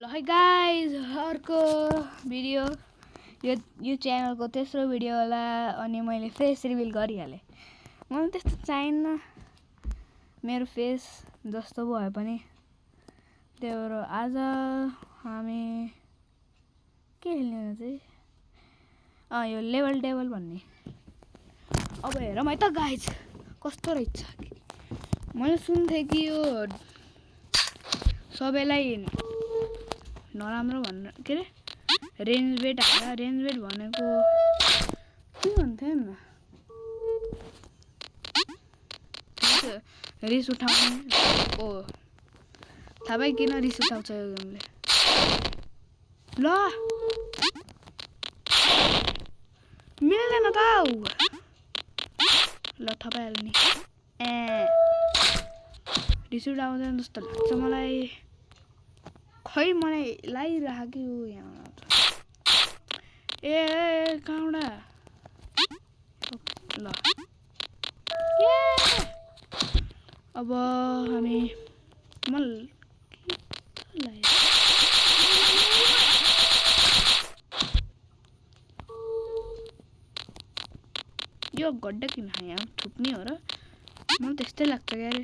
ल है गाइज अर्को भिडियो यो च्यानलको तेस्रो भिडियो होला अनि मैले फेस रिभिल गरिहालेँ। मलाई त्यस्तो चाहिन्न मेरो फेस जस्तो भए पनि। त्यही भएर आज हामी के खेल्ने चाहिँ यो लेभल टेबल भन्ने। अब हेरौँ है त गाइज कस्तो रहेछ। मैले सुन्थेँ कि यो सबैलाई नराम्रो भन्नु के अरे रेन्ज वेट हाल्दा रेन्ज वेट भनेको के भन्थ्यो नि रिस उठाउने ओ थाहा भयो किन रिस उठाउँछ यो गेमले। ल मिल्दैन त ल थपाइहाल्नु नि रिस उठाउँदैन जस्तो लाग्छ मलाई। खै मलाई लागिराख्यो यहाँ ए कहाँडा ल अब हामी यो गड्डा किन यहाँ थुप्ने हो र मलाई त्यस्तै लाग्छ क्या अरे।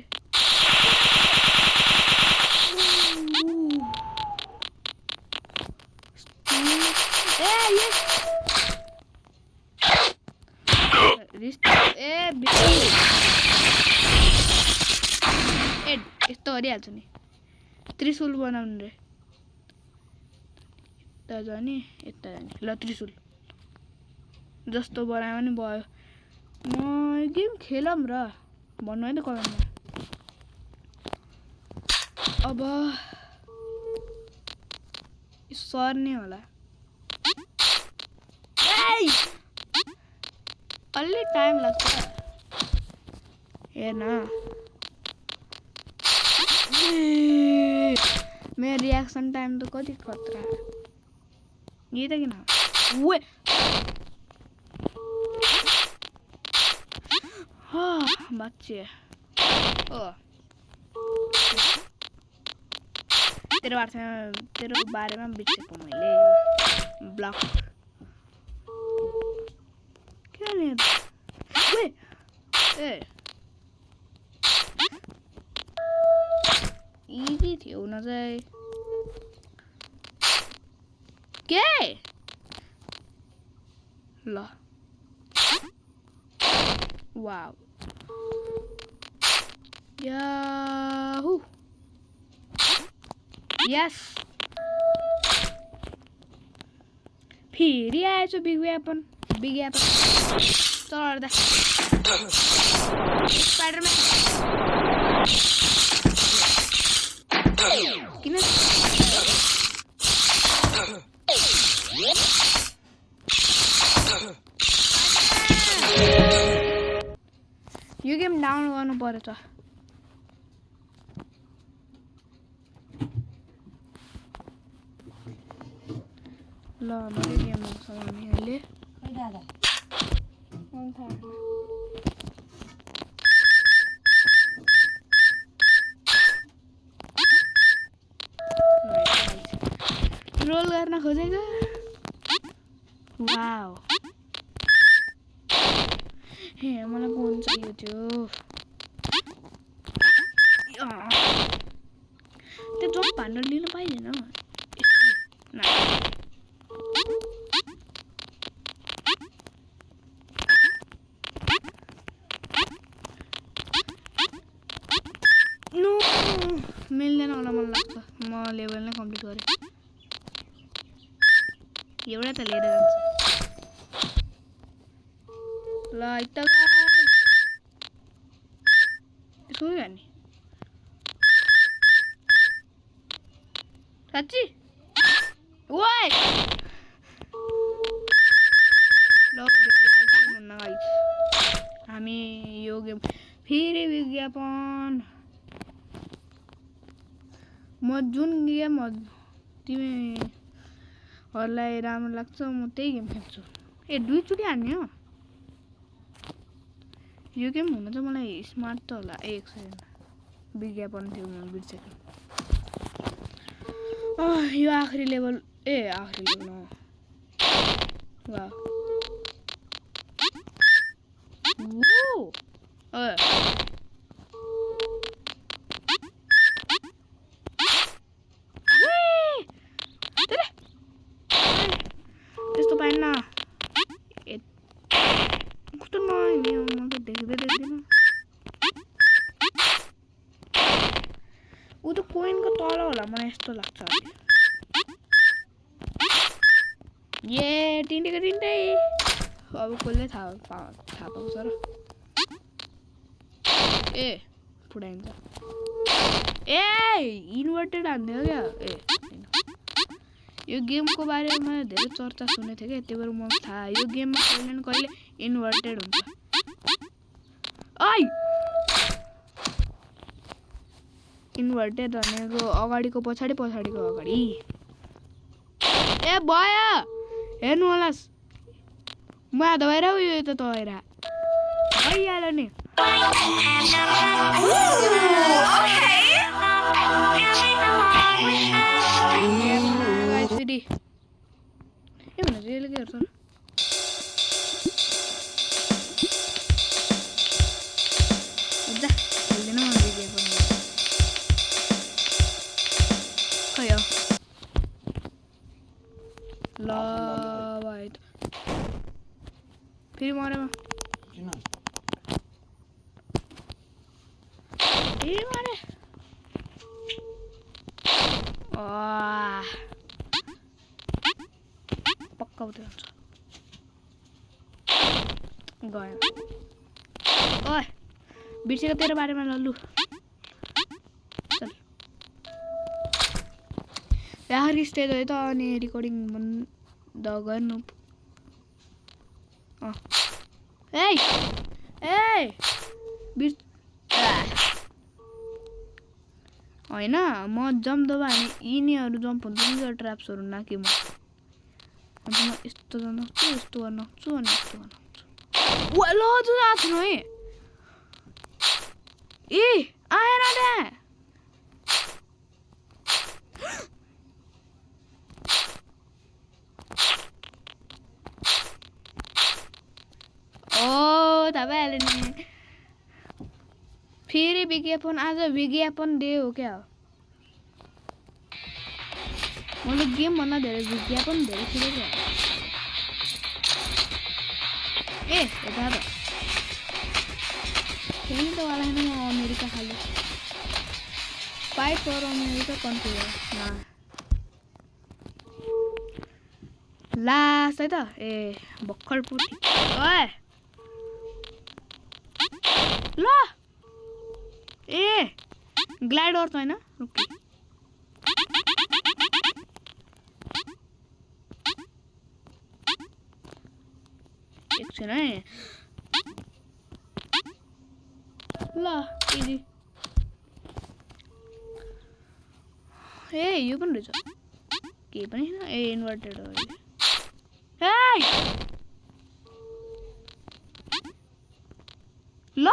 यस्तो गरिहाल्छु नि त्रिशूल बनाउनु रे यता जाने यता जाने ल त्रिशूल जस्तो बनायो भने भयो। म गेम खेलौँ र भन्नु है त कमेन्टमा। अब सर्ने होला अलि टाइम लाग्छ हेर्न। मेरो रियाक्सन टाइम त कति खतरा यही त किन वे बच्चे तेरो बारेमा बिर्सेको मैले ब्लक किन इजी थियो हुन चाहिँ के ल वाउ याहू यस फेरि आएछ विज्ञापन चढ्दा स्पाइडरम्यान किन यो गेम डाउनलोड गर्नु पर्यो त। ल मैले गेम आउँछ हामी अहिले रोल गर्न खोजेको वाउ हे मलाई फोन चाहियो त्यो जम्प हान्नु लिनु पाइँदैन मिल्दैन होला मलाई लाग्छ। म लेभल नै कम्प्लिट गरेँ एउटा त लिएर जान्छ ल त यसो नि साँच्ची ओए ल हामी यो गेम फेरि विज्ञापन म जुन गेम तिमीहरूलाई राम्रो लाग्छ म त्यही गेम खेल्छु। दुईचोटि हान्ने हो यो गेम हुन चाहिँ मलाई स्मार्ट त होला। एक सेकेन्ड विज्ञापन थियो म बिर्सेको यो आखिरी लेभल आखिरी लेभल वाह त्यस्तो पाएन कस्तो नयाँ देख्दैन ऊ त कोइनको तल होला मलाई यस्तो लाग्छ तिनटै अब कसले थाहा पाउँछ र फुटाइन्छ इन्भर्टेड हान्थ्यो क्या यो गेमको बारेमा मैले धेरै चर्चा सुनेको थिएँ क्या त्यही भएर मलाई थाहा यो गेममा कहिले न कहिले इन्भर्टेड हुन्छ इन्भर्टेड भनेको अगाडिको पछाडिको अगाडि भयो हेर्नु होला म आधा भएर यो त तएर भइहाल्यो नि भने रियली के गर्छ ल भाइ फेरि मरेमा फेरि मरे पक्का उतै हुन्छ गयो ओए बिर्सेको तेरो बारेमा लल्लु चल यहाँ स्टेज हो त अनि रिकर्डिङ बन्द गर्नु होइन म जम्प दबा भने यिनीहरू जम्प हुन्छ नि यो ट्र्याप्सहरू नाके म अन्त म यस्तो गर्न सक्छु यस्तो गर्न सक्छु अनि यस्तो गर्न सक्छु ल जो आफ्नो है आएन त्यहाँ थाहा भइहाल्यो नि फेरि विज्ञापन आज विज्ञापन डे हो क्या मैले गेमभन्दा धेरै विज्ञापन धेरै खेलेको यता त फेरि त वाला छैन म अमेरिका खाले फाइट फर अमेरिका कन्ट्री हो लास्ट है त भर्खर पुटी ल ग्लाइडर त होइन रुकी एकछिन है ल इजी यो पनि रहेछ केही पनि छैन इन्भर्टेड हो ल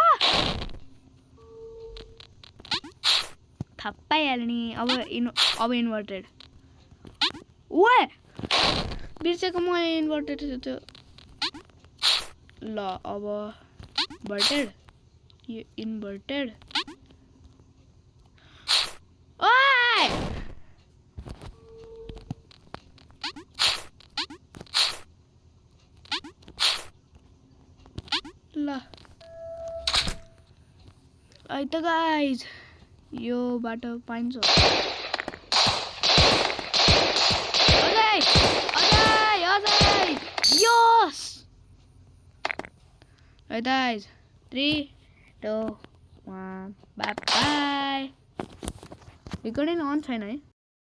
थापाइहाल्यो नि अब इन्भर्टेड बिर्सेको म इन्भर्टेड त्यो ल अब भर्टेड यो इन्भर्टेड ल है त गाइज यो बाटो पाइन्छ यस है त guys 3 2 1 bye bye recording on छैन है